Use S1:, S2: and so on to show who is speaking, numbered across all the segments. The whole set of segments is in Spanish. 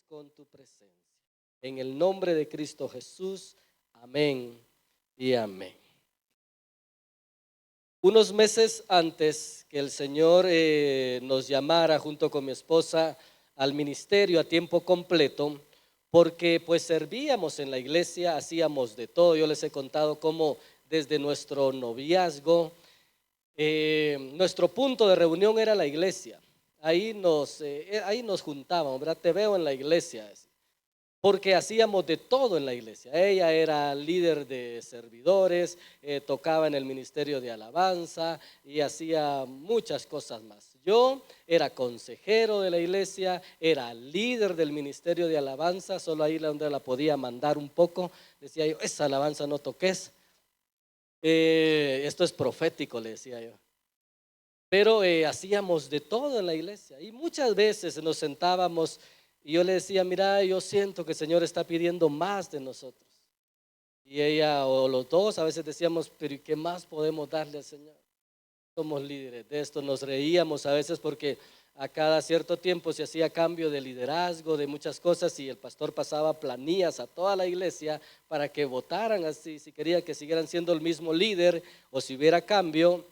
S1: con tu presencia. En el nombre de Cristo Jesús, amén y amén. Unos meses antes que el Señor nos llamara junto con mi esposa al ministerio a tiempo completo, porque pues servíamos en la iglesia, hacíamos de todo. Yo les he contado cómo desde nuestro noviazgo, nuestro punto de reunión era la iglesia. Ahí nos juntábamos, ¿verdad? Te veo en la iglesia, porque hacíamos de todo en la iglesia. Ella era líder de servidores, tocaba en el ministerio de alabanza y hacía muchas cosas más. Yo era consejero de la iglesia, era líder del ministerio de alabanza, solo ahí donde la podía mandar un poco. Decía yo, esa alabanza no toques. Esto es profético, le decía yo. Pero hacíamos de todo en la iglesia y muchas veces nos sentábamos y yo le decía, mira, yo siento que el Señor está pidiendo más de nosotros. Y ella o los dos a veces decíamos, pero ¿y qué más podemos darle al Señor? Somos líderes de esto. Nos reíamos a veces porque a cada cierto tiempo se hacía cambio de liderazgo, de muchas cosas, y el pastor pasaba planillas a toda la iglesia para que votaran así, si quería que siguieran siendo el mismo líder o si hubiera cambio.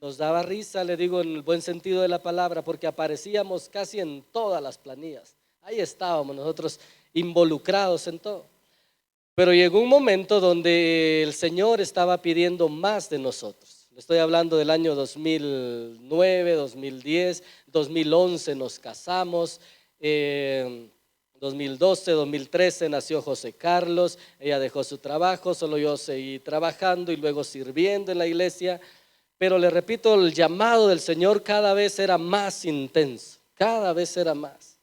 S1: Nos daba risa, le digo, en el buen sentido de la palabra, porque aparecíamos casi en todas las planillas. Ahí estábamos nosotros involucrados en todo. Pero llegó un momento donde el Señor estaba pidiendo más de nosotros. Le estoy hablando del año 2009, 2010, 2011 nos casamos, 2012, 2013 nació José Carlos, ella dejó su trabajo, solo yo seguí trabajando y luego sirviendo en la iglesia. Pero le repito, el llamado del Señor cada vez era más intenso, cada vez era más.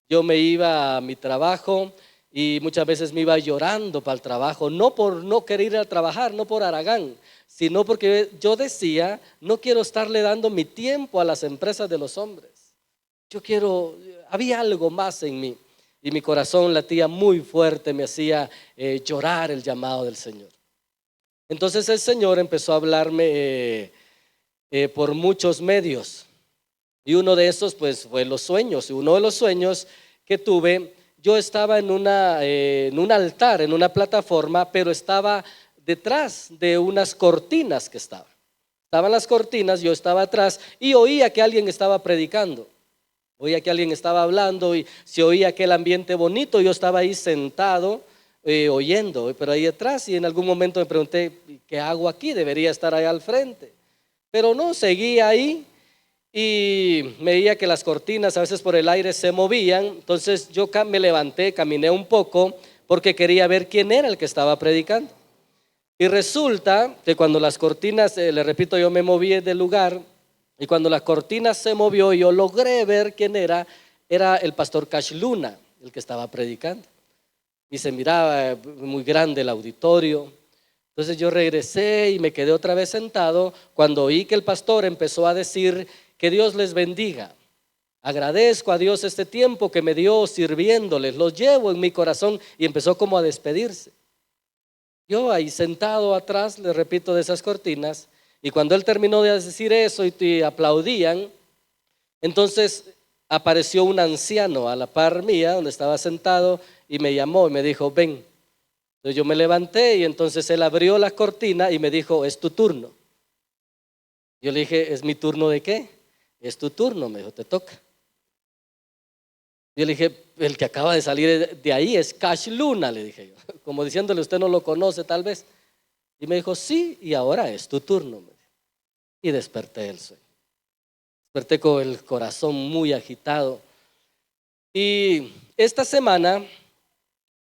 S1: Yo me iba a mi trabajo y muchas veces me iba llorando para el trabajo, no por no querer ir a trabajar, no por haragán, sino porque yo decía, no quiero estarle dando mi tiempo a las empresas de los hombres. Había algo más en mí y mi corazón latía muy fuerte, me hacía llorar el llamado del Señor. Entonces el Señor empezó a hablarme por muchos medios y uno de esos pues fue los sueños. Y uno de los sueños que tuve, yo estaba en un altar, en una plataforma, pero estaba detrás de unas cortinas que estaban las cortinas, yo estaba atrás y oía que alguien estaba predicando, oía que alguien estaba hablando y se oía aquel ambiente bonito. Yo estaba ahí sentado oyendo, pero ahí detrás, y en algún momento me pregunté, ¿qué hago aquí? Debería estar ahí al frente. Pero no, seguía ahí y me veía que las cortinas a veces por el aire se movían. Entonces yo me levanté, caminé un poco porque quería ver quién era el que estaba predicando. Y resulta que cuando las cortinas, le repito, yo me moví del lugar y cuando la cortina se movió yo logré ver quién era el pastor Cash Luna, el que estaba predicando. Y se miraba muy grande el auditorio. Entonces yo regresé y me quedé otra vez sentado cuando oí que el pastor empezó a decir que Dios les bendiga. Agradezco a Dios este tiempo que me dio sirviéndoles, los llevo en mi corazón, y empezó como a despedirse. Yo ahí sentado atrás, le repito, de esas cortinas, y cuando él terminó de decir eso y aplaudían, entonces apareció un anciano a la par mía donde estaba sentado y me llamó y me dijo, ven. Entonces yo me levanté y entonces él abrió la cortina y me dijo, es tu turno. Yo le dije, ¿es mi turno de qué? Es tu turno, me dijo, te toca. Yo le dije, el que acaba de salir de ahí es Cash Luna, le dije yo, como diciéndole, usted no lo conoce tal vez. Y me dijo, sí, y ahora es tu turno, me dijo. Y desperté del sueño. Desperté con el corazón muy agitado. Y esta semana,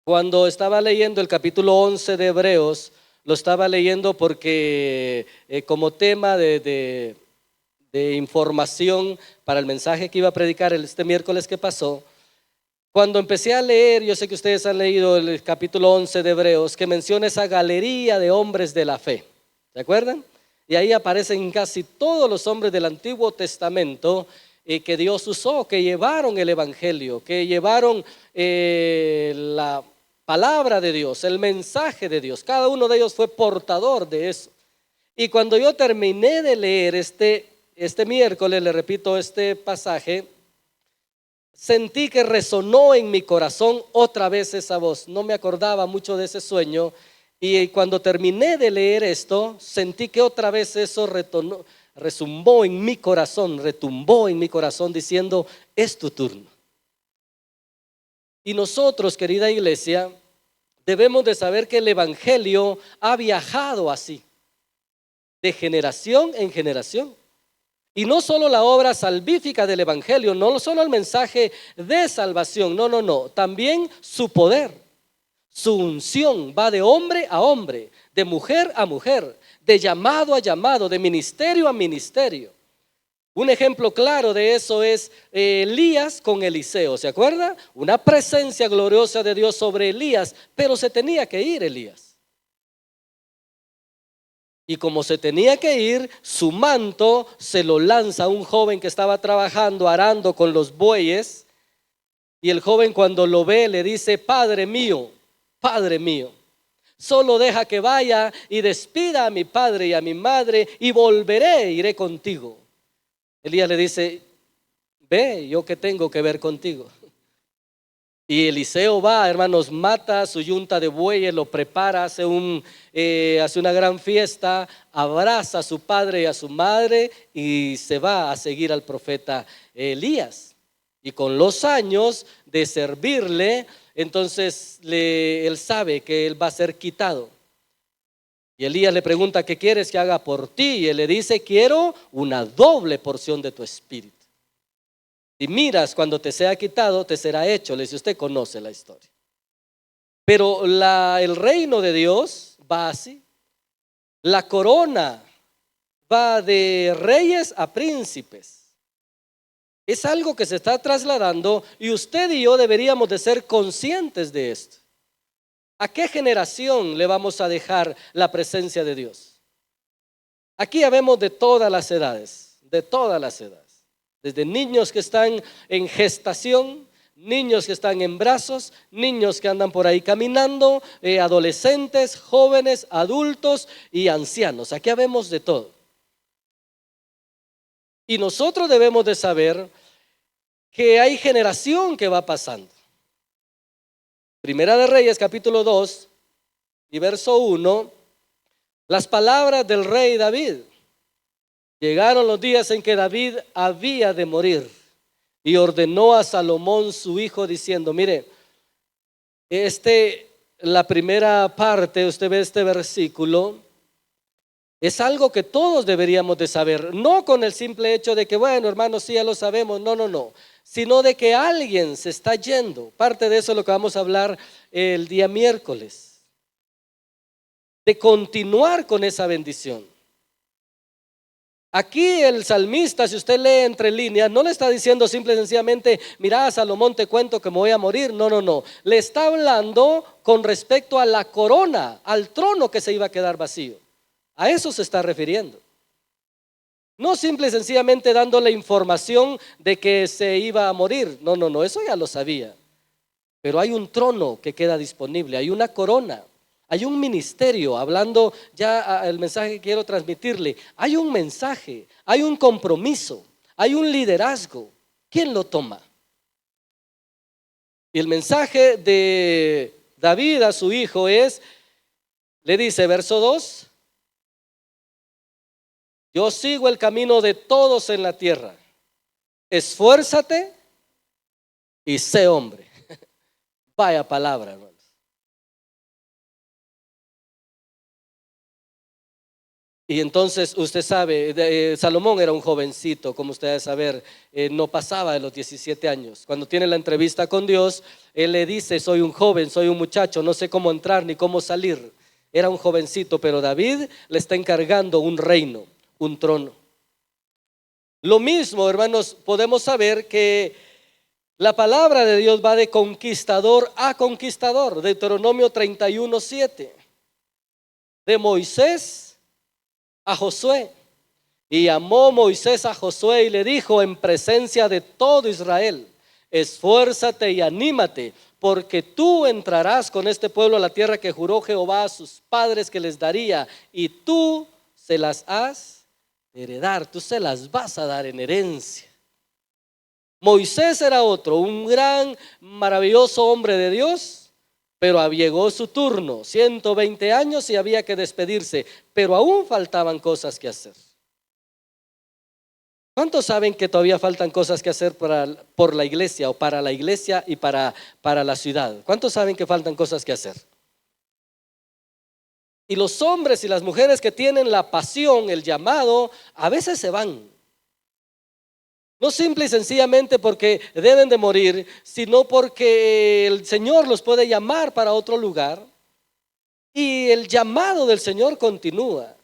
S1: cuando estaba leyendo el capítulo 11 de Hebreos, lo estaba leyendo porque como tema de información para el mensaje que iba a predicar este miércoles que pasó, cuando empecé a leer, yo sé que ustedes han leído el capítulo 11 de Hebreos, que menciona esa galería de hombres de la fe, ¿se acuerdan? Y ahí aparecen casi todos los hombres del Antiguo Testamento que Dios usó, que llevaron el evangelio, que llevaron la palabra de Dios, el mensaje de Dios. Cada uno de ellos fue portador de eso. Y cuando yo terminé de leer este miércoles, le repito este pasaje, sentí que resonó en mi corazón otra vez esa voz. No me acordaba mucho de ese sueño y cuando terminé de leer esto, sentí que otra vez eso retumbó en mi corazón diciendo, es tu turno. Y nosotros, querida iglesia, debemos de saber que el evangelio ha viajado así, de generación en generación. Y no solo la obra salvífica del evangelio, no solo el mensaje de salvación, no, también su poder, su unción va de hombre a hombre, de mujer a mujer, de llamado a llamado, de ministerio a ministerio. Un ejemplo claro de eso es Elías con Eliseo, ¿se acuerda? Una presencia gloriosa de Dios sobre Elías, pero se tenía que ir Elías. Y como se tenía que ir, su manto se lo lanza a un joven que estaba trabajando, arando con los bueyes. Y el joven cuando lo ve le dice, Padre mío, solo deja que vaya y despida a mi padre y a mi madre y volveré, iré contigo. Elías le dice, ve, yo qué tengo que ver contigo. Y Eliseo va, hermanos, mata su yunta de bueyes, lo prepara, hace una gran fiesta, abraza a su padre y a su madre y se va a seguir al profeta Elías. Y con los años de servirle, entonces él sabe que él va a ser quitado. Y Elías le pregunta, ¿qué quieres que haga por ti? Y él le dice, quiero una doble porción de tu espíritu. Si miras, cuando te sea quitado, te será hecho. Le dice, usted conoce la historia. Pero el reino de Dios va así. La corona va de reyes a príncipes. Es algo que se está trasladando y usted y yo deberíamos de ser conscientes de esto. ¿A qué generación le vamos a dejar la presencia de Dios? Aquí habemos de todas las edades, desde niños que están en gestación, niños que están en brazos, niños que andan por ahí caminando, adolescentes, jóvenes, adultos y ancianos. Aquí habemos de todo. Y nosotros debemos de saber que hay generación que va pasando. Primera de Reyes, capítulo 2 y verso 1, las palabras del rey David. Llegaron los días en que David había de morir y ordenó a Salomón su hijo diciendo, mire, la primera parte, usted ve este versículo, es algo que todos deberíamos de saber, no con el simple hecho de que, bueno, hermanos, sí, ya lo sabemos, no, sino de que alguien se está yendo. Parte de eso es lo que vamos a hablar el día miércoles, de continuar con esa bendición. Aquí el salmista, si usted lee entre líneas, no le está diciendo simple y sencillamente, mira, Salomón, te cuento que me voy a morir. No. Le está hablando con respecto a la corona, al trono que se iba a quedar vacío. A eso se está refiriendo. No simple y sencillamente dándole información de que se iba a morir. No, eso ya lo sabía. Pero hay un trono que queda disponible, hay una corona. Hay un ministerio, hablando ya el mensaje que quiero transmitirle. Hay un mensaje, hay un compromiso, hay un liderazgo. ¿Quién lo toma? Y el mensaje de David a su hijo le dice, verso 2, yo sigo el camino de todos en la tierra. Esfuérzate y sé hombre. Vaya palabra, hermano. Y entonces usted sabe, Salomón era un jovencito, como usted debe saber, no pasaba de los 17 años. Cuando tiene la entrevista con Dios, él le dice, soy un joven, soy un muchacho, no sé cómo entrar ni cómo salir. Era un jovencito, pero David le está encargando un reino, un trono. Lo mismo, hermanos, podemos saber que la palabra de Dios va de conquistador a conquistador. Deuteronomio 31:7. De Moisés a Josué. Y llamó Moisés a Josué y le dijo en presencia de todo Israel, esfuérzate y anímate, porque tú entrarás con este pueblo a la tierra que juró Jehová a sus padres que les daría, y tú se las has de heredar, tú se las vas a dar en herencia. Moisés era otro, un gran, maravilloso hombre de Dios, pero llegó su turno, 120 años y había que despedirse, pero aún faltaban cosas que hacer. ¿Cuántos saben que todavía faltan cosas que hacer por la iglesia o para la iglesia y para la ciudad? ¿Cuántos saben que faltan cosas que hacer? Y los hombres y las mujeres que tienen la pasión, el llamado, a veces se van. No simple y sencillamente porque deben de morir, sino porque el Señor los puede llamar para otro lugar y el llamado del Señor continúa.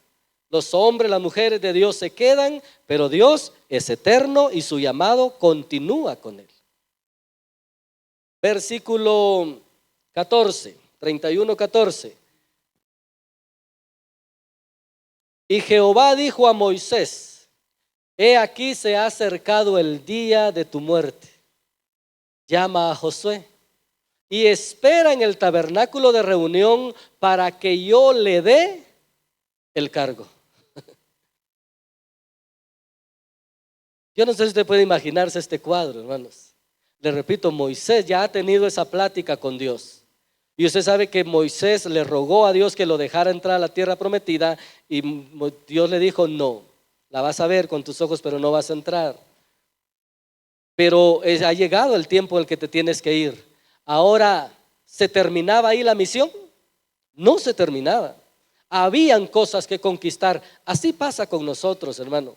S1: Los hombres, las mujeres de Dios se quedan, pero Dios es eterno y su llamado continúa con él. Versículo 14, 31-14. Y Jehová dijo a Moisés: he aquí se ha acercado el día de tu muerte. Llama a Josué y espera en el tabernáculo de reunión para que yo le dé el cargo. Yo no sé si usted puede imaginarse este cuadro, hermanos. Le repito, Moisés ya ha tenido esa plática con Dios. Y usted sabe que Moisés le rogó a Dios que lo dejara entrar a la tierra prometida y Dios le dijo: no, la vas a ver con tus ojos, pero no vas a entrar. Pero ha llegado el tiempo en el que te tienes que ir. Ahora, ¿se terminaba ahí la misión? No se terminaba. Habían cosas que conquistar. Así pasa con nosotros, hermano.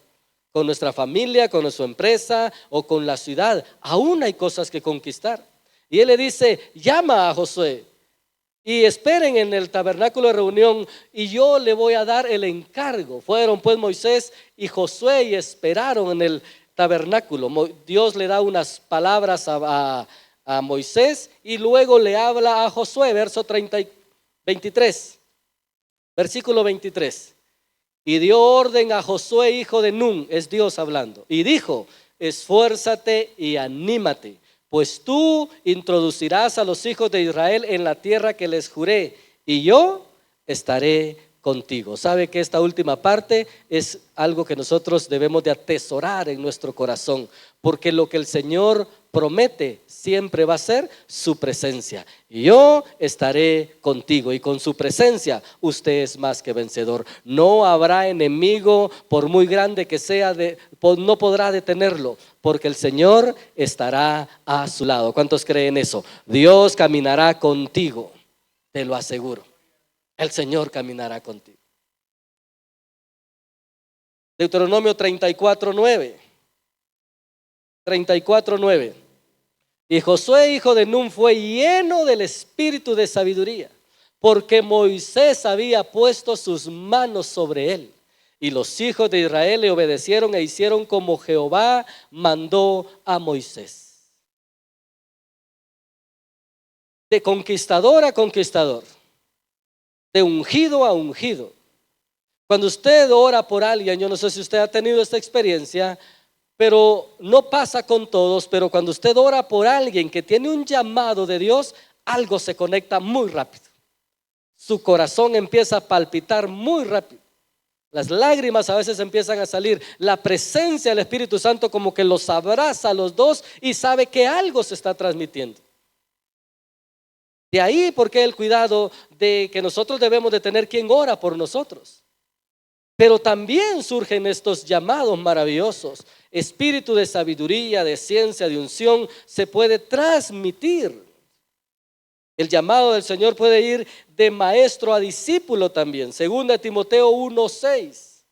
S1: Con nuestra familia, con nuestra empresa o con la ciudad. Aún hay cosas que conquistar. Y él le dice: llama a Josué y esperen en el tabernáculo de reunión y yo le voy a dar el encargo. Fueron pues Moisés y Josué y esperaron en el tabernáculo. Dios le da unas palabras a Moisés y luego le habla a Josué. Verso 23, versículo 23. Y dio orden a Josué hijo de Nun, es Dios hablando, y dijo: esfuérzate y anímate, pues tú introducirás a los hijos de Israel en la tierra que les juré, y yo estaré contigo. Sabe que esta última parte es algo que nosotros debemos de atesorar en nuestro corazón, porque lo que el Señor promete siempre va a ser su presencia. Y yo estaré contigo, y con su presencia usted es más que vencedor. No habrá enemigo, por muy grande que sea, no podrá detenerlo, porque el Señor estará a su lado. ¿Cuántos creen eso? Dios caminará contigo, te lo aseguro. El Señor caminará contigo. Deuteronomio 34:9. 34:9. Y Josué hijo de Nun fue lleno del espíritu de sabiduría, porque Moisés había puesto sus manos sobre él. Y los hijos de Israel le obedecieron e hicieron como Jehová mandó a Moisés. De conquistador a conquistador, de ungido a ungido. Cuando usted ora por alguien, yo no sé si usted ha tenido esta experiencia, pero no pasa con todos, pero cuando usted ora por alguien que tiene un llamado de Dios, algo se conecta muy rápido. Su corazón empieza a palpitar muy rápido. Las lágrimas a veces empiezan a salir. La presencia del Espíritu Santo como que los abraza a los dos y sabe que algo se está transmitiendo. De ahí porque el cuidado de que nosotros debemos de tener quien ora por nosotros. Pero también surgen estos llamados maravillosos. Espíritu de sabiduría, de ciencia, de unción, se puede transmitir. El llamado del Señor puede ir de maestro a discípulo también. Segunda Timoteo 1:6.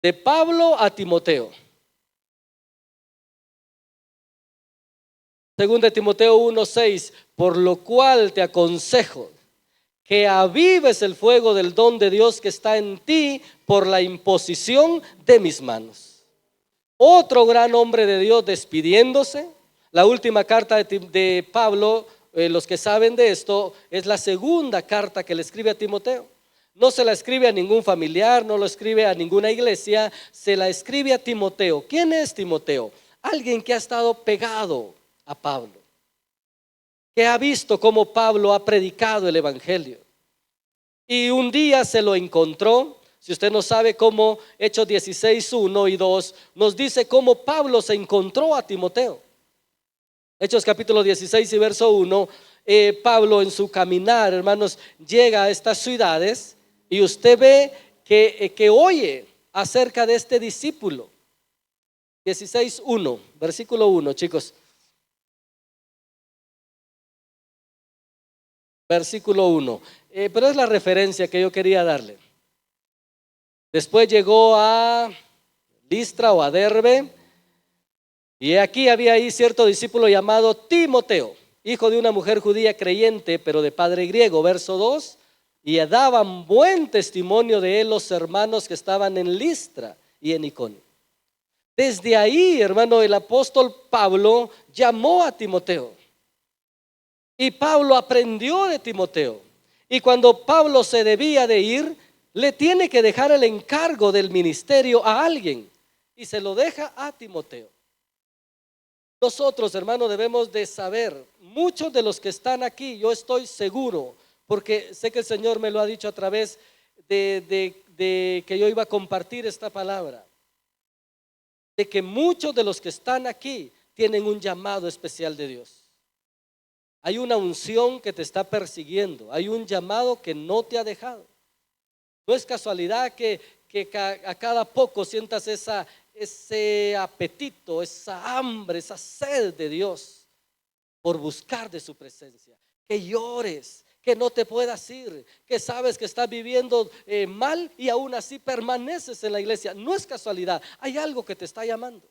S1: De Pablo a Timoteo. Segunda Timoteo 1:6. Por lo cual te aconsejo que avives el fuego del don de Dios que está en ti por la imposición de mis manos. Otro gran hombre de Dios despidiéndose. La última carta de Pablo, los que saben de esto, es la segunda carta que le escribe a Timoteo. No se la escribe a ningún familiar, no lo escribe a ninguna iglesia, se la escribe a Timoteo. ¿Quién es Timoteo? Alguien que ha estado pegado a Pablo, que ha visto cómo Pablo ha predicado el evangelio. Y un día se lo encontró. Si usted no sabe cómo Hechos 16, 1 y 2 nos dice cómo Pablo se encontró a Timoteo. Hechos capítulo 16 y verso 1, Pablo en su caminar, hermanos, llega a estas ciudades y usted ve que oye acerca de este discípulo. 16, 1, versículo 1, chicos. Versículo 1, pero es la referencia que yo quería darle. Después llegó a Listra o a Derbe, y aquí había ahí cierto discípulo llamado Timoteo, hijo de una mujer judía creyente, pero de padre griego. Verso 2, y daban buen testimonio de él los hermanos que estaban en Listra y en Iconio. Desde ahí, hermano, el apóstol Pablo llamó a Timoteo. Y Pablo aprendió de Timoteo. Y cuando Pablo se debía de ir, le tiene que dejar el encargo del ministerio a alguien. Y se lo deja a Timoteo. Nosotros, hermanos, debemos de saber, muchos de los que están aquí, yo estoy seguro, porque sé que el Señor me lo ha dicho a través de que yo iba a compartir esta palabra, de que muchos de los que están aquí tienen un llamado especial de Dios. Hay una unción que te está persiguiendo, hay un llamado que no te ha dejado. No es casualidad que a cada poco sientas ese apetito, esa hambre, esa sed de Dios por buscar de su presencia. Que llores, que no te puedas ir, que sabes que estás viviendo mal y aún así permaneces en la iglesia. No es casualidad, hay algo que te está llamando.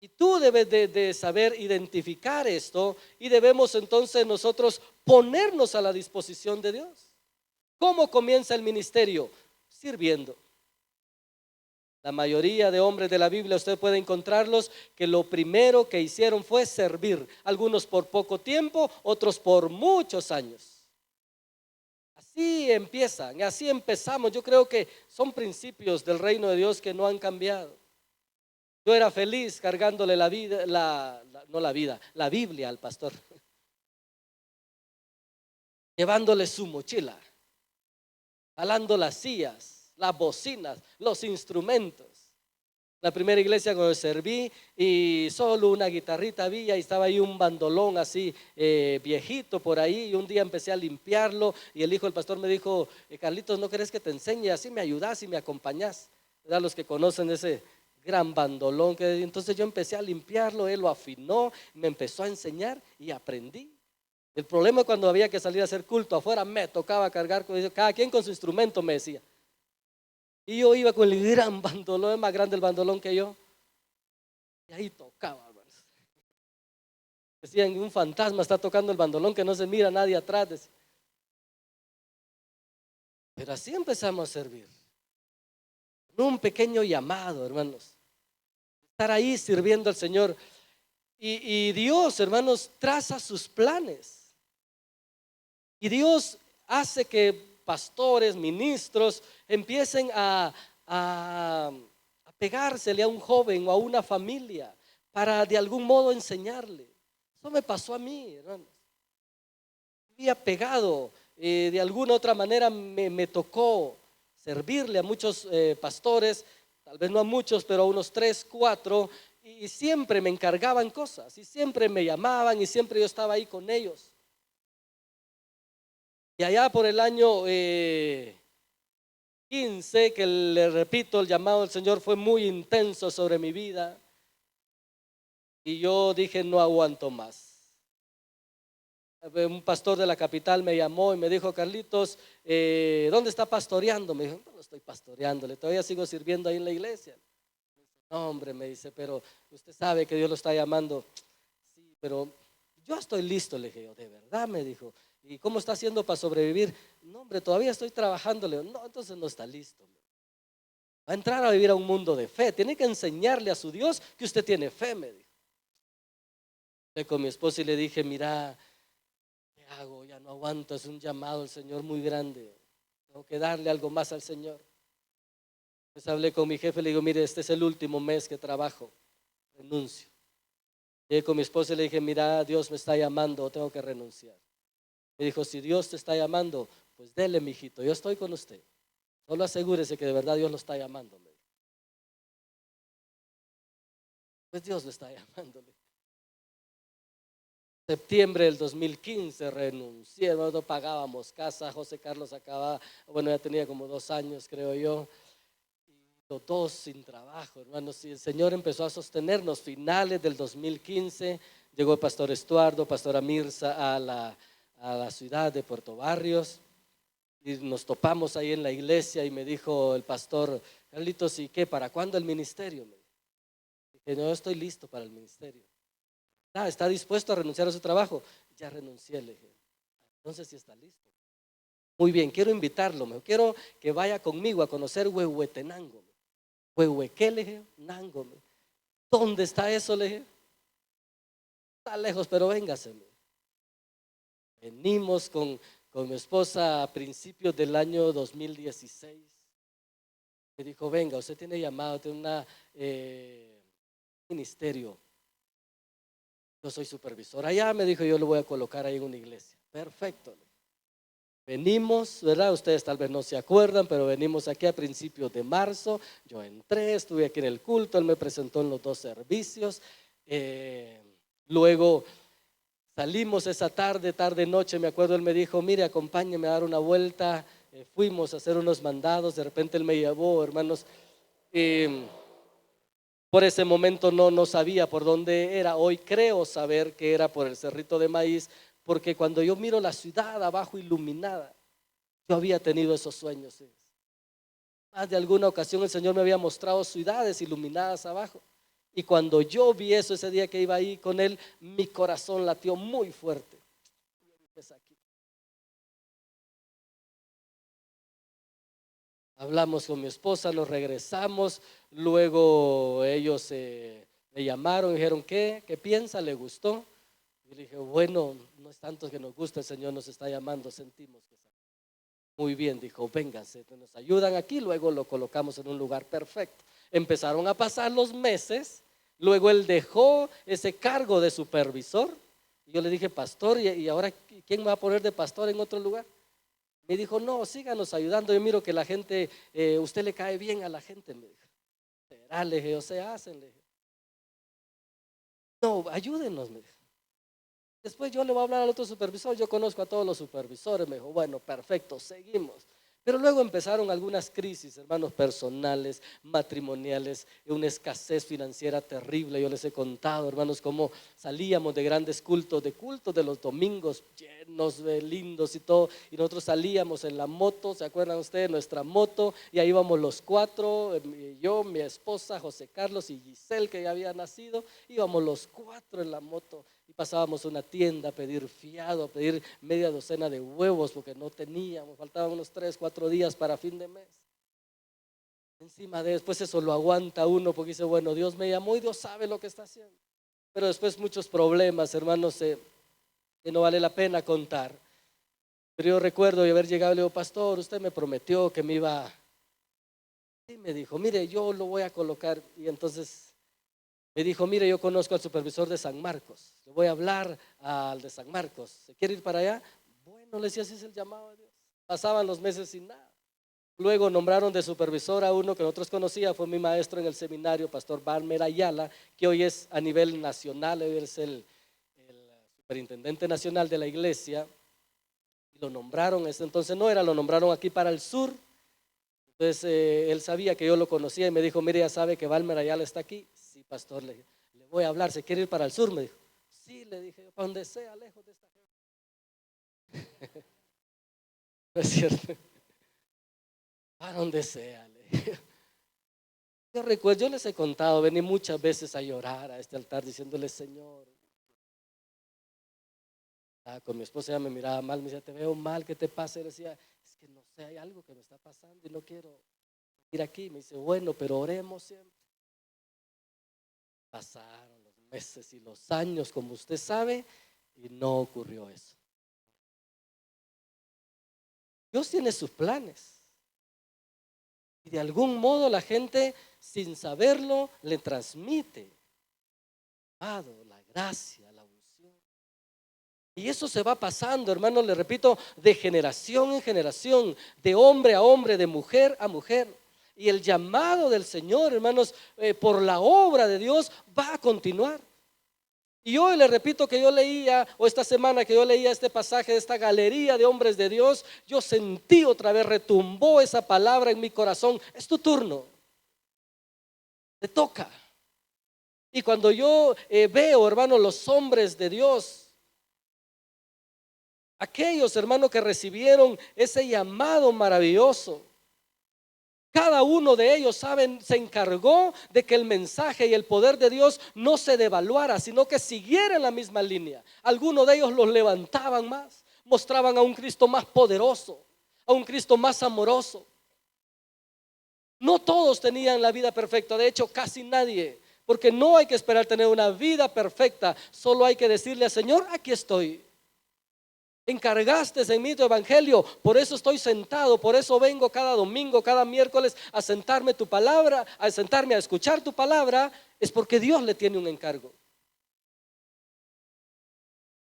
S1: Y tú debes de saber identificar esto y debemos entonces nosotros ponernos a la disposición de Dios. ¿Cómo comienza el ministerio? Sirviendo. La mayoría de hombres de la Biblia usted puede encontrarlos que lo primero que hicieron fue servir. Algunos por poco tiempo, otros por muchos años. Así empiezan, así empezamos. Yo creo que son principios del reino de Dios que no han cambiado. Yo era feliz cargándole la vida, la Biblia al pastor, llevándole su mochila, jalando las sillas, las bocinas, los instrumentos. La primera iglesia cuando serví y solo una guitarrita había y estaba ahí un bandolón así viejito por ahí, y un día empecé a limpiarlo y el hijo del pastor me dijo, Carlitos, ¿no querés que te enseñe? Así me ayudás y me acompañás. ¿Verdad? Los que conocen ese gran bandolón, entonces yo empecé a limpiarlo, él lo afinó, me empezó a enseñar y aprendí. El problema es cuando había que salir a hacer culto afuera, me tocaba cargar, cada quien con su instrumento, me decía. Y yo iba con el gran bandolón, más grande el bandolón que yo, y ahí tocaba, hermanos. Decían, un fantasma está tocando el bandolón que no se mira nadie atrás, decía. Pero así empezamos a servir. Un pequeño llamado, hermanos. Estar ahí sirviendo al Señor. Y Dios, hermanos, traza sus planes. Y Dios hace que pastores, ministros empiecen a pegársele a un joven o a una familia para de algún modo enseñarle. Eso me pasó a mí, hermanos. Había pegado, de alguna otra manera me tocó servirle a muchos pastores, tal vez no a muchos, pero a unos 3, 4, y siempre me encargaban cosas, y siempre me llamaban, y siempre yo estaba ahí con ellos. Y allá por el año 15, que le repito, el llamado del Señor fue muy intenso sobre mi vida, y yo dije, no aguanto más. Un pastor de la capital me llamó y me dijo, Carlitos, ¿dónde está pastoreando? Me dijo, no estoy pastoreándole, todavía sigo sirviendo ahí en la iglesia. No, hombre, me dice, pero usted sabe que Dios lo está llamando. Sí, pero yo estoy listo, le dije yo, de verdad, me dijo. ¿Y cómo está haciendo para sobrevivir? No, hombre, todavía estoy trabajando. Le digo, no, entonces no está listo. Va a entrar a vivir a un mundo de fe. Tiene que enseñarle a su Dios que usted tiene fe, me dijo. Fui con mi esposa y le dije, mira, ¿qué hago? Ya no aguanto, es un llamado al Señor muy grande. Tengo que darle algo más al Señor. Entonces hablé con mi jefe y le digo, mire, este es el último mes que trabajo, renuncio. Llegué con mi esposa y le dije, mira, Dios me está llamando, tengo que renunciar. Me dijo, si Dios te está llamando, pues dele, mijito, yo estoy con usted. Solo asegúrese que de verdad Dios lo está llamando. Pues Dios lo está llamando. Septiembre del 2015 renuncié, no pagábamos casa. José Carlos acababa, bueno, ya tenía como 2 años, creo yo, los dos sin trabajo, hermanos. Y el Señor empezó a sostenernos. Finales del 2015 llegó el pastor Estuardo, pastora Mirza a la ciudad de Puerto Barrios, y nos topamos ahí en la iglesia y me dijo el pastor: Carlitos, ¿y qué? ¿Para cuándo el ministerio? Me dije: no, estoy listo para el ministerio. ¿Está dispuesto a renunciar a su trabajo? Ya renuncié, le dije. Entonces sí está listo. Muy bien, quiero invitarlo, quiero que vaya conmigo a conocer Huehuetenango. ¿Qué? Le dije: Nango. ¿Dónde está eso? Le dije: está lejos, pero véngase. Venimos con mi esposa a principios del año 2016. Me dijo: venga, usted tiene llamado, tiene un ministerio. Yo soy supervisor allá, me dijo, yo lo voy a colocar ahí en una iglesia. Perfecto. Venimos, ¿verdad? Ustedes tal vez no se acuerdan, pero venimos aquí a principios de marzo. Yo entré, estuve aquí en el culto, él me presentó en los 2 servicios. Luego salimos esa tarde, noche, me acuerdo, él me dijo: mire, acompáñeme a dar una vuelta. Fuimos a hacer unos mandados, de repente él me llevó, hermanos. Por ese momento no sabía por dónde era. Hoy creo saber que era por el Cerrito de Maíz, porque cuando yo miro la ciudad abajo iluminada, yo había tenido esos sueños. Más de alguna ocasión el Señor me había mostrado ciudades iluminadas abajo. Y cuando yo vi eso ese día que iba ahí con él, mi corazón latió muy fuerte. Hablamos con mi esposa, nos regresamos. Luego ellos me llamaron y dijeron: ¿qué piensa? ¿Le gustó? Y le dije: bueno, no es tanto que nos gusta, el Señor nos está llamando, sentimos que está. Muy bien, dijo: vénganse, nos ayudan aquí. Luego lo colocamos en un lugar perfecto. Empezaron a pasar los meses. Luego él dejó ese cargo de supervisor. Y yo le dije: pastor, ¿y ahora quién me va a poner de pastor en otro lugar? Me dijo: no, síganos ayudando. Yo miro que la gente, usted le cae bien a la gente. Me dijo: será, le dije, o sea, hacen. Le dije: no, ayúdenos. Me dijo: después yo le voy a hablar al otro supervisor, yo conozco a todos los supervisores. Me dijo: bueno, perfecto, seguimos. Pero luego empezaron algunas crisis, hermanos, personales, matrimoniales, una escasez financiera terrible. Yo les he contado, hermanos, cómo salíamos de grandes cultos, de los domingos llenos de lindos y todo, y nosotros salíamos en la moto, ¿se acuerdan ustedes? Nuestra moto, y ahí íbamos los 4, yo, mi esposa, José Carlos y Giselle, que ya había nacido. Íbamos los 4 en la moto y pasábamos una tienda a pedir fiado, a pedir media docena de huevos porque no teníamos, faltaban unos 3, 4 días para fin de mes. Encima de después eso lo aguanta uno porque dice: bueno, Dios me llamó y Dios sabe lo que está haciendo. Pero después muchos problemas, hermanos, que no vale la pena contar. Pero yo recuerdo de haber llegado y le digo: pastor, usted me prometió que me iba. Y me dijo: mire, yo lo voy a colocar. Y entonces me dijo: mire, yo conozco al supervisor de San Marcos, le voy a hablar al de San Marcos, ¿se quiere ir para allá? Bueno, le decía: así es el llamado de Dios. Pasaban los meses sin nada. Luego nombraron de supervisor a uno que nosotros conocía, fue mi maestro en el seminario, pastor Balmer Ayala, que hoy es a nivel nacional, hoy es el superintendente nacional de la iglesia. Y lo nombraron, entonces no era, lo nombraron aquí para el sur. Entonces él sabía que yo lo conocía y me dijo: mire, ya sabe que Balmer Ayala está aquí. Sí, pastor, le voy a hablar, ¿se quiere ir para el sur? Me dijo. Sí, le dije, para donde sea, lejos de esta gente. No es cierto. Para donde sea, le dije. Yo recuerdo, yo les he contado, vení muchas veces a llorar a este altar diciéndole: Señor. Con mi esposa ella me miraba mal, me decía: te veo mal, ¿qué te pasa? Y decía: es que no sé, hay algo que me está pasando y no quiero ir aquí. Me dice: bueno, pero oremos siempre. Pasaron los meses y los años, como usted sabe, y no ocurrió eso. Dios tiene sus planes. Y de algún modo la gente, sin saberlo, le transmite la gracia, la unción. Y eso se va pasando, hermanos, le repito, de generación en generación, de hombre a hombre, de mujer a mujer. Y el llamado del Señor, hermanos, por la obra de Dios va a continuar. Y hoy le repito que yo leía, o esta semana que yo leía este pasaje de esta galería de hombres de Dios, yo sentí otra vez, retumbó esa palabra en mi corazón. Es tu turno, te toca. Y cuando yo veo, hermanos, los hombres de Dios, aquellos, hermanos, que recibieron ese llamado maravilloso, cada uno de ellos, saben, se encargó de que el mensaje y el poder de Dios no se devaluara, sino que siguiera en la misma línea. Algunos de ellos los levantaban más, mostraban a un Cristo más poderoso, a un Cristo más amoroso. No todos tenían la vida perfecta, de hecho casi nadie, porque no hay que esperar tener una vida perfecta, solo hay que decirle al Señor, aquí estoy. Encargaste en mí tu evangelio, por eso estoy sentado, por eso vengo cada domingo, cada miércoles a sentarme tu palabra, a sentarme a escuchar tu palabra. Es porque Dios le tiene un encargo.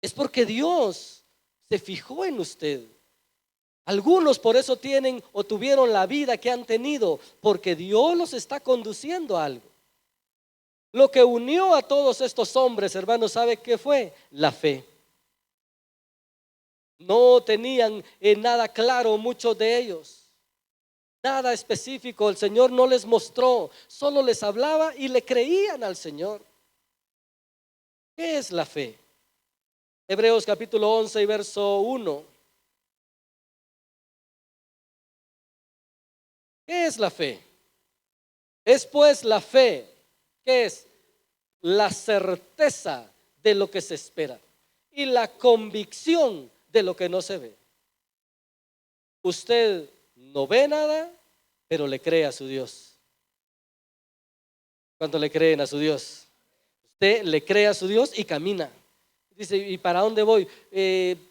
S1: Es porque Dios se fijó en usted. Algunos por eso tienen o tuvieron la vida que han tenido, porque Dios los está conduciendo a algo. Lo que unió a todos estos hombres, hermanos, ¿sabe qué fue? La fe. No tenían nada claro muchos de ellos, nada específico. El Señor no les mostró, solo les hablaba y le creían al Señor. ¿Qué es la fe? Hebreos capítulo 11 y verso 1. ¿Qué es la fe? Es pues la fe, ¿qué es? La certeza de lo que se espera y la convicción de lo que no se ve. Usted no ve nada, pero le cree a su Dios. ¿Cuánto le creen a su Dios? Usted le cree a su Dios y camina. Dice, ¿y para dónde voy?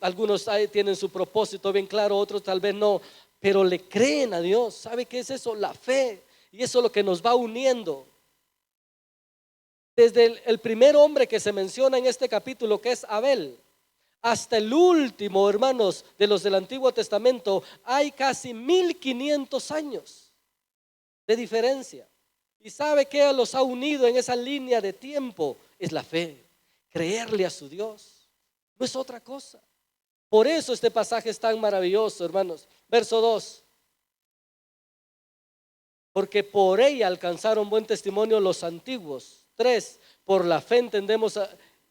S1: Algunos tienen su propósito bien claro, otros tal vez no, pero le creen a Dios. ¿Sabe qué es eso? La fe. Y eso es lo que nos va uniendo. Desde el primer hombre que se menciona en este capítulo, que es Abel, hasta el último, hermanos, de los del Antiguo Testamento, hay casi 1500 años de diferencia. ¿Y sabe qué los ha unido en esa línea de tiempo? Es la fe, creerle a su Dios. No es otra cosa. Por eso este pasaje es tan maravilloso, hermanos. Verso 2. Porque por ella alcanzaron buen testimonio los antiguos. 3. Por la fe entendemos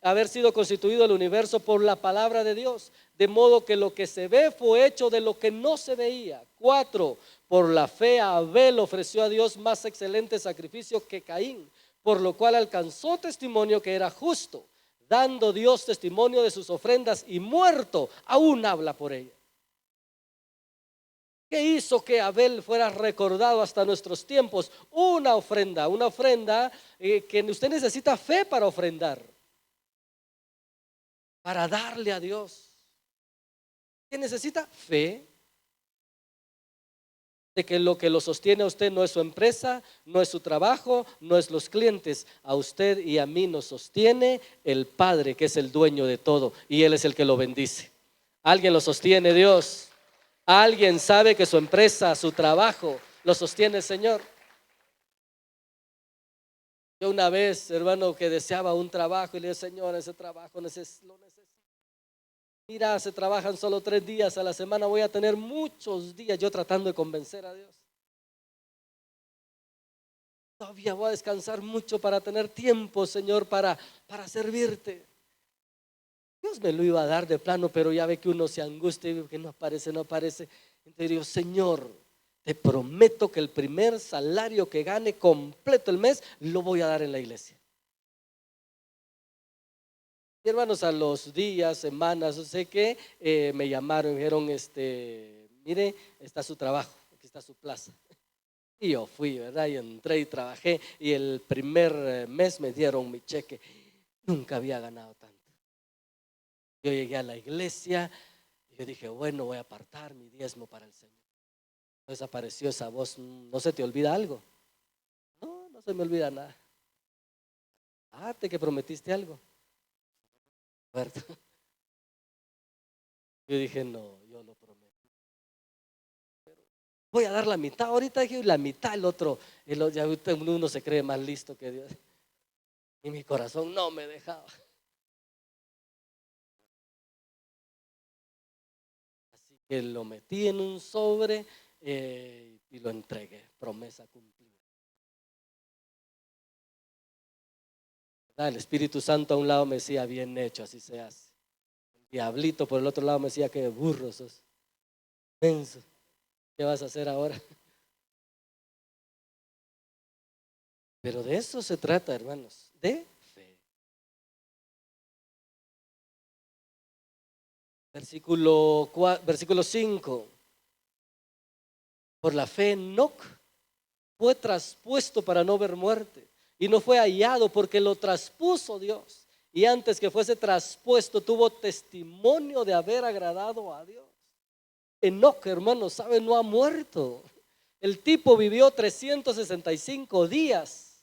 S1: haber sido constituido el universo por la palabra de Dios, de modo que lo que se ve fue hecho de lo que no se veía. 4. Por la fe Abel ofreció a Dios más excelente sacrificio que Caín, por lo cual alcanzó testimonio que era justo, dando Dios testimonio de sus ofrendas, y muerto aún habla por ella. ¿Qué hizo que Abel fuera recordado hasta nuestros tiempos? Una ofrenda que usted necesita fe para ofrendar, para darle a Dios. ¿Qué necesita? Fe. De que lo sostiene a usted no es su empresa, no es su trabajo, no es los clientes. A usted y a mí nos sostiene el Padre, que es el dueño de todo, y Él es el que lo bendice. Alguien lo sostiene, Dios. Alguien sabe que su empresa, su trabajo, lo sostiene el Señor. Yo una vez, hermano, que deseaba un trabajo y le dije, Señor, ese trabajo lo necesito. Mira, se trabajan solo 3 días a la semana, voy a tener muchos días yo tratando de convencer a Dios. Todavía voy a descansar mucho para tener tiempo, Señor, para servirte. Dios me lo iba a dar de plano, pero ya ve que uno se angustia y que no aparece, no aparece. Entonces digo, Señor, te prometo que el primer salario que gane completo el mes lo voy a dar en la iglesia. Y hermanos, a los días, semanas, no sé qué, me llamaron y me dijeron, mire, está su trabajo, aquí está su plaza. Y yo fui, ¿verdad? Y entré y trabajé y el primer mes me dieron mi cheque. Nunca había ganado tanto. Yo llegué a la iglesia y yo dije, bueno, voy a apartar mi diezmo para el Señor. Entonces apareció esa voz, ¿no se te olvida algo? No, no se me olvida nada. ¿Te que prometiste algo? ¿Verdad? Yo dije, no, yo lo prometo. Voy a dar la mitad. Ahorita dije la mitad, ya uno se cree más listo que Dios. Y mi corazón no me dejaba. Así que lo metí en un sobre y lo entregué. Promesa cumplida. El Espíritu Santo a un lado me decía, bien hecho, así se hace. El diablito por el otro lado me decía, qué burro sos. Menso. ¿Qué vas a hacer ahora? Pero de eso se trata, hermanos, de fe. Versículo 5. Por la fe Enoc fue traspuesto para no ver muerte y no fue hallado porque lo traspuso Dios. Y antes que fuese traspuesto tuvo testimonio de haber agradado a Dios. Enoc, hermanos, sabe, no ha muerto. El tipo vivió 365 días.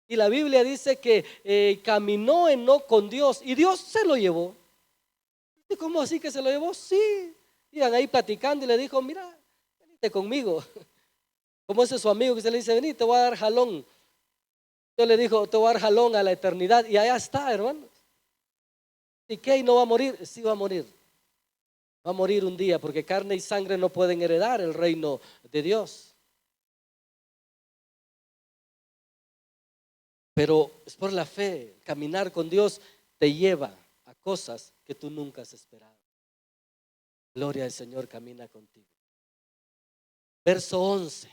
S1: Y la Biblia dice que caminó Enoc con Dios y Dios se lo llevó. ¿Y cómo así que se lo llevó? Sí. Iban ahí platicando y le dijo, mira, venite conmigo. Como ese es su amigo que se le dice, vení, te voy a dar jalón. Yo le dijo, te voy a dar jalón a la eternidad. Y allá está, hermanos. ¿Y qué? ¿Y no va a morir? Sí va a morir. Va a morir un día porque carne y sangre no pueden heredar el reino de Dios. Pero es por la fe. Caminar con Dios te lleva a cosas que tú nunca has esperado. Gloria al Señor, camina contigo. Verso 11.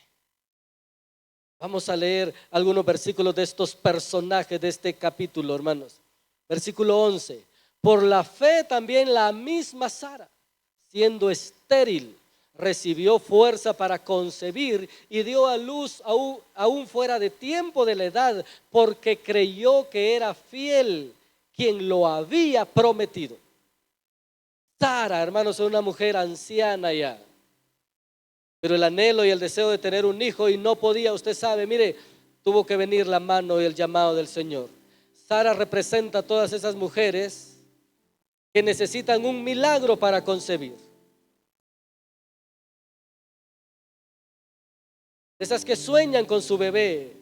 S1: Vamos a leer algunos versículos de estos personajes de este capítulo, hermanos. Versículo 11. Por la fe también la misma Sara, siendo estéril, recibió fuerza para concebir y dio a luz aún fuera de tiempo de la edad, porque creyó que era fiel quien lo había prometido. Sara, hermanos, es una mujer anciana ya, pero el anhelo y el deseo de tener un hijo y no podía, usted sabe, mire, tuvo que venir la mano y el llamado del Señor. Sara representa a todas esas mujeres que necesitan un milagro para concebir. Esas que sueñan con su bebé,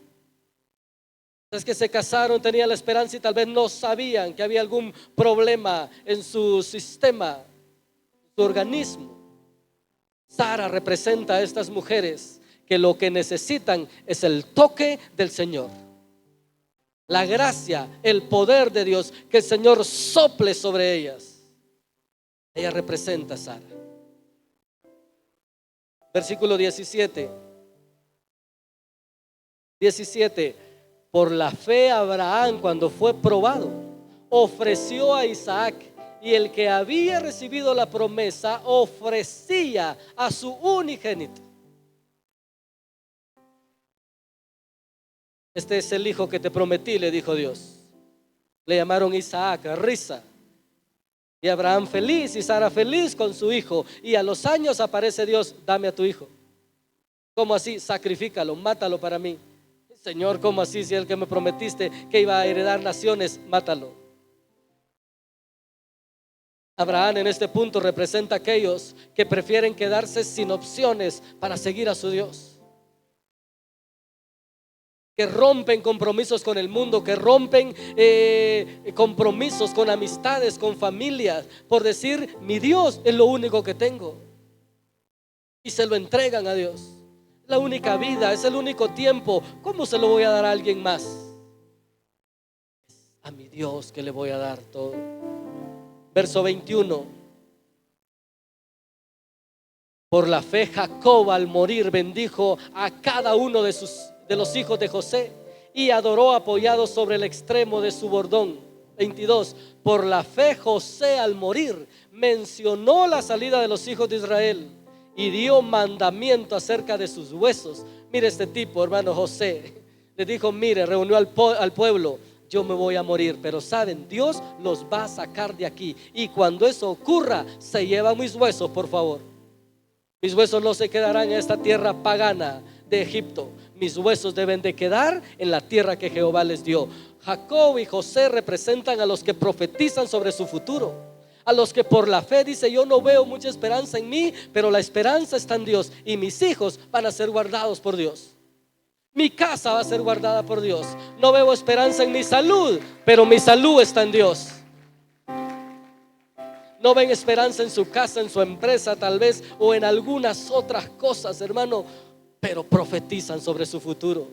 S1: esas que se casaron, tenían la esperanza y tal vez no sabían que había algún problema en su sistema, su organismo. Sara representa a estas mujeres que lo que necesitan es el toque del Señor, la gracia, el poder de Dios, que el Señor sople sobre ellas. Ella representa a Sara. Versículo 17. Por la fe Abraham, cuando fue probado, ofreció a Isaac, y el que había recibido la promesa ofrecía a su unigénito. Este es el hijo que te prometí, le dijo Dios. Le llamaron Isaac, risa. Y Abraham feliz y Sara feliz con su hijo. Y a los años aparece Dios, dame a tu hijo. ¿Cómo así? Sacrifícalo, mátalo para mí. Señor, ¿cómo así? Si el que me prometiste que iba a heredar naciones, mátalo. Abraham en este punto representa a aquellos que prefieren quedarse sin opciones para seguir a su Dios, que rompen compromisos con el mundo, que rompen compromisos con amistades, con familias, por decir, mi Dios es lo único que tengo, y se lo entregan a Dios. Es la única vida, es el único tiempo. ¿Cómo se lo voy a dar a alguien más? A mi Dios que le voy a dar todo. Verso 21. Por la fe Jacob al morir bendijo a cada uno de los hijos de José y adoró apoyado sobre el extremo de su bordón. 22. Por la fe José al morir mencionó la salida de los hijos de Israel y dio mandamiento acerca de sus huesos. Mire este tipo, hermano José, le dijo, mire, reunió al pueblo, yo me voy a morir, pero saben, Dios los va a sacar de aquí, y cuando eso ocurra, se llevan mis huesos, por favor. Mis huesos no se quedarán en esta tierra pagana de Egipto. Mis huesos deben de quedar en la tierra que Jehová les dio. Jacob y José representan a los que profetizan sobre su futuro, A los que por la fe dice: yo no veo mucha esperanza en mí, pero la esperanza está en Dios, y mis hijos van a ser guardados por Dios. Mi casa va a ser guardada por Dios. No veo esperanza en mi salud, pero mi salud está en Dios. No ven esperanza en su casa, en su empresa tal vez, o en algunas otras cosas, hermano, pero profetizan sobre su futuro.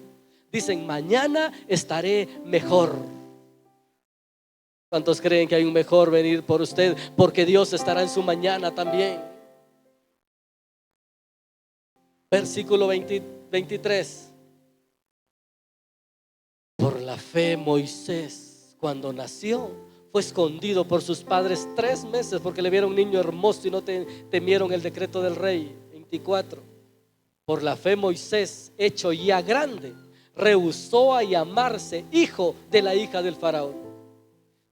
S1: Dicen: mañana estaré mejor. ¿Cuántos creen que hay un mejor venir por usted? Porque Dios estará en su mañana también. Versículo 23. Por la fe Moisés, cuando nació, fue escondido por sus padres 3 meses, porque le vieron un niño hermoso y no temieron el decreto del rey. 24. Por la fe Moisés, hecho ya grande, rehusó a llamarse hijo de la hija del faraón.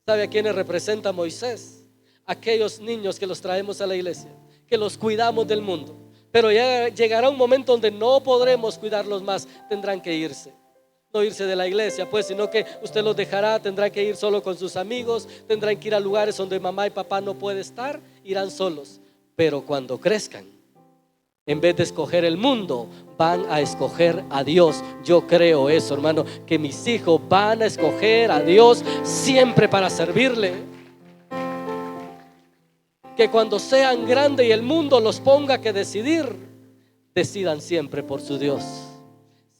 S1: ¿Sabe a quiénes representa Moisés? Aquellos niños que los traemos a la iglesia, que los cuidamos del mundo. Pero ya llegará un momento donde no podremos cuidarlos más. Tendrán que irse. No irse de la iglesia, pues, sino que usted los dejará. Tendrán que ir solo con sus amigos. Tendrán que ir a lugares donde mamá y papá no pueden estar. Irán solos. Pero cuando crezcan, en vez de escoger el mundo, van a escoger a Dios. Yo creo eso, hermano, que mis hijos van a escoger a Dios siempre para servirle. Que cuando sean grandes y el mundo los ponga que decidir, decidan siempre por su Dios.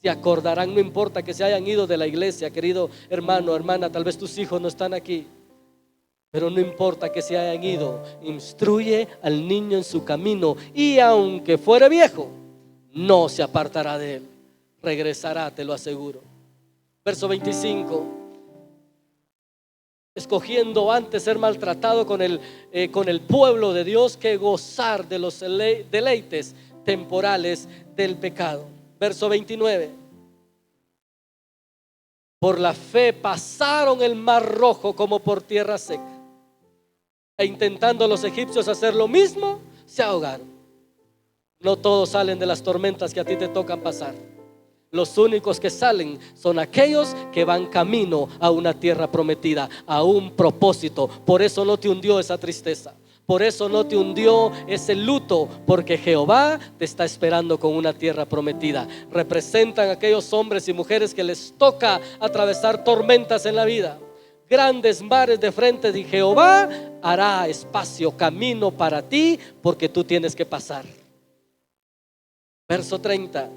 S1: Se acordarán, no importa que se hayan ido de la iglesia, querido hermano, hermana, tal vez tus hijos no están aquí, pero no importa que se hayan ido, instruye al niño en su camino, y aunque fuere viejo, no se apartará de él. Regresará, te lo aseguro. Verso 25. Escogiendo antes ser maltratado con el pueblo de Dios que gozar de los deleites temporales del pecado. Verso 29. Por la fe pasaron el mar rojo como por tierra seca, e intentando los egipcios hacer lo mismo, se ahogaron. No todos salen de las tormentas que a ti te tocan pasar. Los únicos que salen son aquellos que van camino a una tierra prometida, a un propósito. Por eso no te hundió esa tristeza, por eso no te hundió ese luto, porque Jehová te está esperando con una tierra prometida. Representan aquellos hombres y mujeres que les toca atravesar tormentas en la vida, grandes mares de frente, y Jehová hará espacio, camino para ti, porque tú tienes que pasar. Verso 30.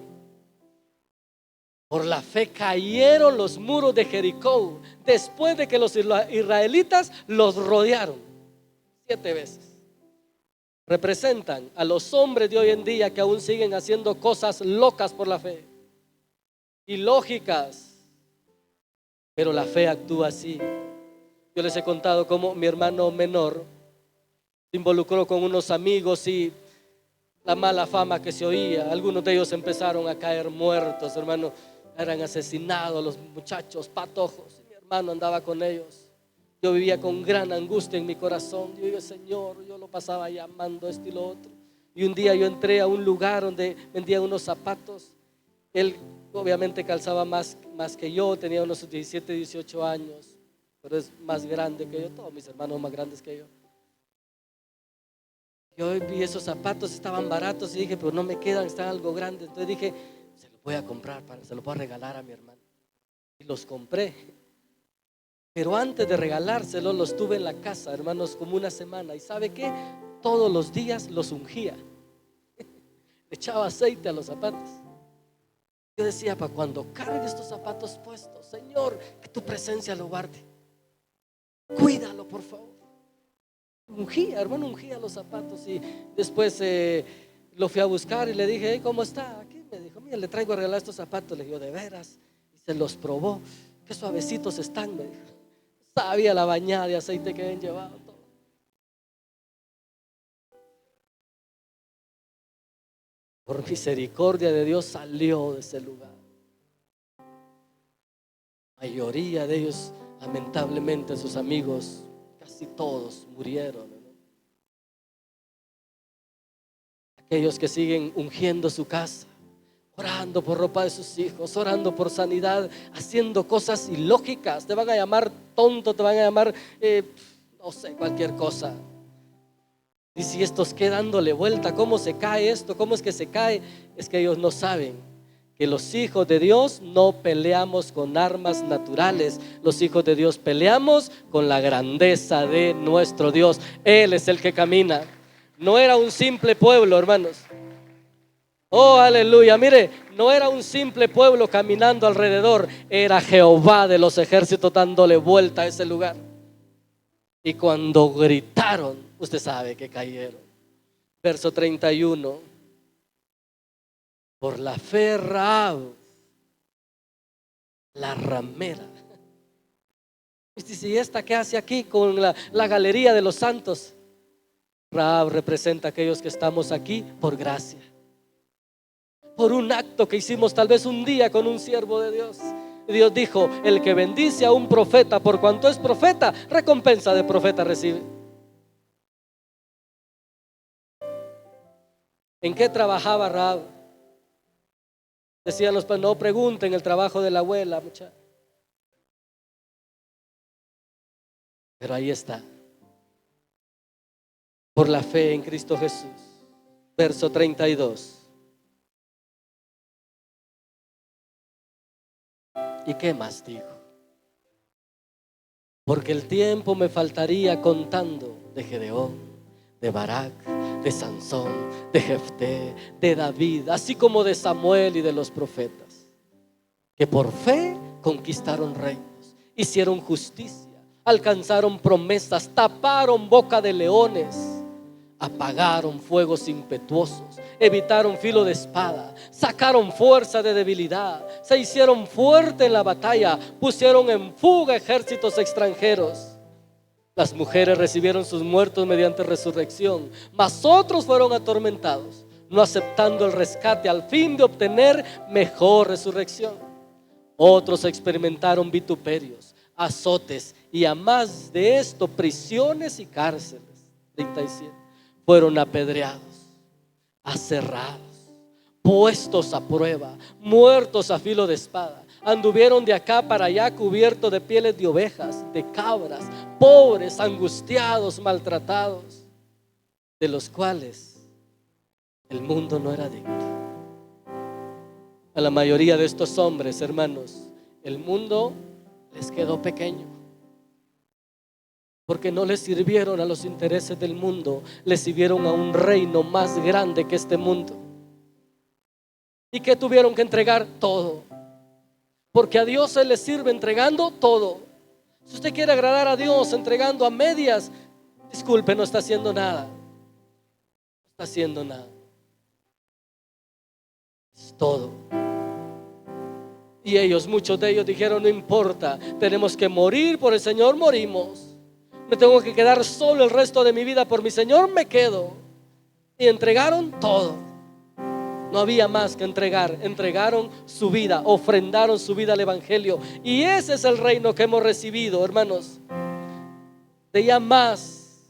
S1: Por la fe cayeron los muros de Jericó después de que los israelitas los rodearon 7 veces. Representan a los hombres de hoy en día que aún siguen haciendo cosas locas por la fe, ilógicas, pero la fe actúa así. Yo les he contado cómo mi hermano menor se involucró con unos amigos y la mala fama que se oía, algunos de ellos empezaron a caer muertos, hermano. Eran asesinados los muchachos, patojos. Mi hermano andaba con ellos. Yo vivía con gran angustia en mi corazón. Yo digo: Señor, yo lo pasaba llamando esto y lo otro. Y un día yo entré a un lugar donde vendían unos zapatos. Él obviamente calzaba más que yo, tenía unos 17, 18 años, pero es más grande que yo. Todos mis hermanos más grandes que yo. Yo vi esos zapatos, estaban baratos y dije: pero no me quedan, están algo grandes. Entonces dije: se los voy a comprar, se los voy a regalar a mi hermano. Y los compré. Pero antes de regalárselos, los tuve en la casa, hermanos, como una semana. ¿Y sabe qué? Todos los días los ungía. Le echaba aceite a los zapatos. Yo decía: para cuando cargue estos zapatos puestos, Señor, que tu presencia lo guarde. Cuídalo, por favor. Ungía, hermano, ungía los zapatos. Y después lo fui a buscar y le dije: hey, ¿cómo está? Aquí me dijo: mira, le traigo a regalar estos zapatos. Le digo: ¿de veras? Y se los probó. Qué suavecitos están, me dijo. Sabía la bañada de aceite que habían llevado todo. Por misericordia de Dios salió de ese lugar. La mayoría de ellos, lamentablemente, sus amigos, casi todos murieron, ¿no? Aquellos que siguen ungiendo su casa, orando por ropa de sus hijos, orando por sanidad, haciendo cosas ilógicas. Te van a llamar tonto, te van a llamar no sé, cualquier cosa. Y si estos quedan dándole vuelta, ¿cómo se cae esto? ¿Cómo es que se cae? Es que ellos no saben que los hijos de Dios no peleamos con armas naturales. Los hijos de Dios peleamos con la grandeza de nuestro Dios. Él es el que camina. No era un simple pueblo, hermanos. Oh, aleluya. Mire, no era un simple pueblo caminando alrededor. Era Jehová de los ejércitos dándole vuelta a ese lugar. Y cuando gritaron, usted sabe que cayeron. Verso 31. Por la fe Rahab, la ramera. ¿Y esta qué hace aquí con la galería de los santos? Rahab representa a aquellos que estamos aquí por gracia, por un acto que hicimos tal vez un día con un siervo de Dios. Dios dijo: el que bendice a un profeta por cuanto es profeta, recompensa de profeta recibe. ¿En qué trabajaba Rahab? Decían los padres: no pregunten el trabajo de la abuela, muchachos. Pero ahí está, por la fe en Cristo Jesús. Verso 32. ¿Y qué más dijo? Porque el tiempo me faltaría contando de Gedeón, de Barak, de Sansón, de Jefté, de David, así como de Samuel y de los profetas, que por fe conquistaron reinos, hicieron justicia, alcanzaron promesas, taparon boca de leones, apagaron fuegos impetuosos, evitaron filo de espada, sacaron fuerza de debilidad, se hicieron fuerte en la batalla, pusieron en fuga ejércitos extranjeros. Las mujeres recibieron sus muertos mediante resurrección, mas otros fueron atormentados, no aceptando el rescate al fin de obtener mejor resurrección. Otros experimentaron vituperios, azotes y a más de esto prisiones y cárceles. 37. Fueron apedreados, aserrados, puestos a prueba, muertos a filo de espada. Anduvieron de acá para allá cubiertos de pieles de ovejas, de cabras, pobres, angustiados, maltratados, de los cuales el mundo no era digno. A la mayoría de estos hombres, hermanos, el mundo les quedó pequeño, porque no les sirvieron a los intereses del mundo, les sirvieron a un reino más grande que este mundo. ¿Y qué tuvieron que entregar? Todo. Porque a Dios se le sirve entregando todo. Si usted quiere agradar a Dios entregando a medias, disculpe, no está haciendo nada. No está haciendo nada. Es todo. Y ellos, muchos de ellos dijeron: no importa, tenemos que morir por el Señor, morimos. Me tengo que quedar solo el resto de mi vida por mi Señor, me quedo. Y entregaron todo. No había más que entregar. Entregaron su vida, ofrendaron su vida al evangelio. Y ese es el reino que hemos recibido, hermanos, de ya más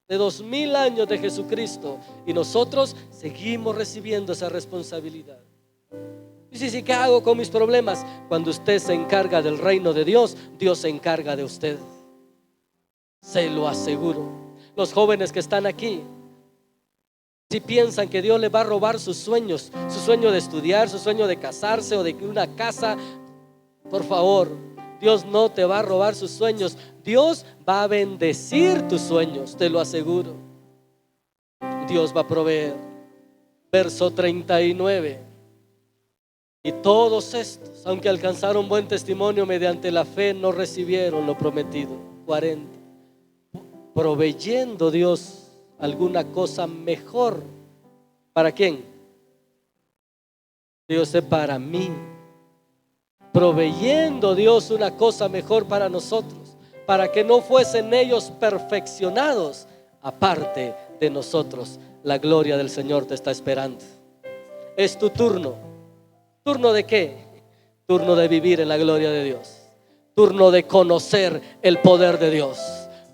S1: de 2000 años de Jesucristo. Y nosotros seguimos recibiendo esa responsabilidad. Y si ¿qué hago con mis problemas? Cuando usted se encarga del reino de Dios, Dios se encarga de usted. Se lo aseguro. Los jóvenes que están aquí, si piensan que Dios les va a robar sus sueños, su sueño de estudiar, su sueño de casarse o de una casa, por favor, Dios no te va a robar sus sueños. Dios va a bendecir tus sueños, te lo aseguro. Dios va a proveer. Verso 39. Y todos estos, aunque alcanzaron buen testimonio mediante la fe, no recibieron lo prometido. 40. Proveyendo Dios alguna cosa mejor. ¿Para quién? Dios es para mí. Proveyendo Dios una cosa mejor para nosotros, para que no fuesen ellos perfeccionados aparte de nosotros. La gloria del Señor te está esperando. Es tu turno. ¿Turno de qué? Turno de vivir en la gloria de Dios. Turno de conocer el poder de Dios.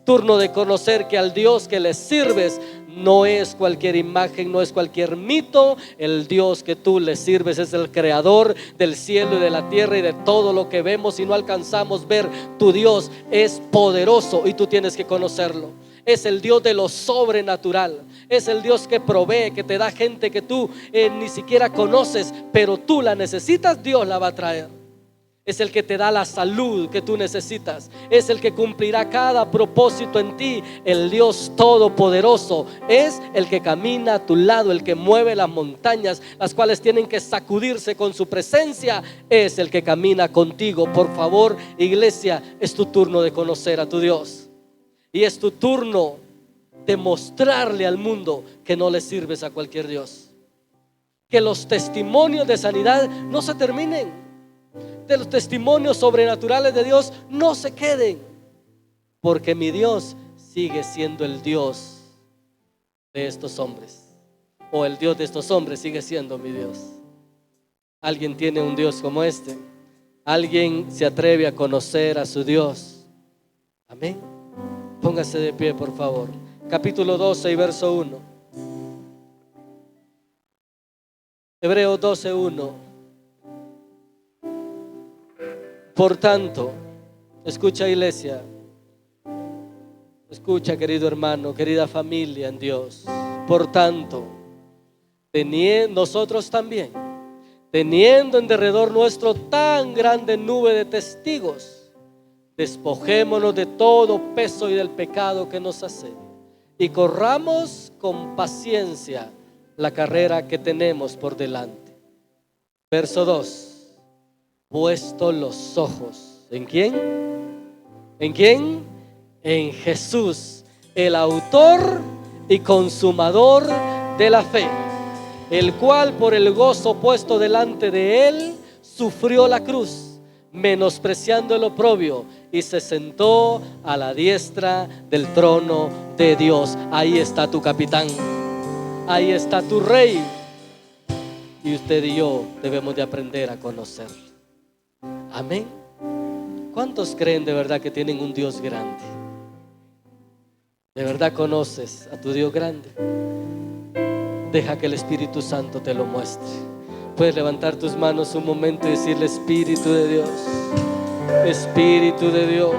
S1: turno de conocer que al Dios que le sirves no es cualquier imagen, no es cualquier mito. El Dios que tú le sirves es el creador del cielo y de la tierra y de todo lo que vemos y no alcanzamos ver. Tu Dios es poderoso y tú tienes que conocerlo. Es el Dios de lo sobrenatural. Es el Dios que provee, que te da gente que tú ni siquiera conoces, pero tú la necesitas, Dios la va a traer. Es el que te da la salud que tú necesitas. Es el que cumplirá cada propósito en ti. El Dios todopoderoso es el que camina a tu lado, el que mueve las montañas, las cuales tienen que sacudirse con su presencia. Es el que camina contigo. Por favor, iglesia, es tu turno de conocer a tu Dios. Y es tu turno de mostrarle al mundo que no le sirves a cualquier Dios. Que los testimonios de sanidad no se terminen. De los testimonios sobrenaturales de Dios no se queden, porque mi Dios sigue siendo el Dios de estos hombres, o el Dios de estos hombres sigue siendo mi Dios. ¿Alguien tiene un Dios como este? ¿Alguien se atreve a conocer a su Dios? Amén. Póngase de pie, por favor. Capítulo 12 y verso 1. Hebreos 12:1. Por tanto, escucha, iglesia, escucha, querido hermano, querida familia en Dios. Por tanto, nosotros también, teniendo en derredor nuestro tan grande nube de testigos, despojémonos de todo peso y del pecado que nos asedia, y corramos con paciencia la carrera que tenemos por delante. Verso 2. Puesto los ojos, ¿en quién? ¿En quién? En Jesús, el autor y consumador de la fe, el cual por el gozo puesto delante de él sufrió la cruz, menospreciando el oprobio, y se sentó a la diestra del trono de Dios. Ahí está tu capitán, ahí está tu rey, y usted y yo debemos de aprender a conocerlo. Amén. ¿Cuántos creen de verdad que tienen un Dios grande? ¿De verdad conoces a tu Dios grande? Deja que el Espíritu Santo te lo muestre. Puedes levantar tus manos un momento y decirle: Espíritu de Dios, Espíritu de Dios,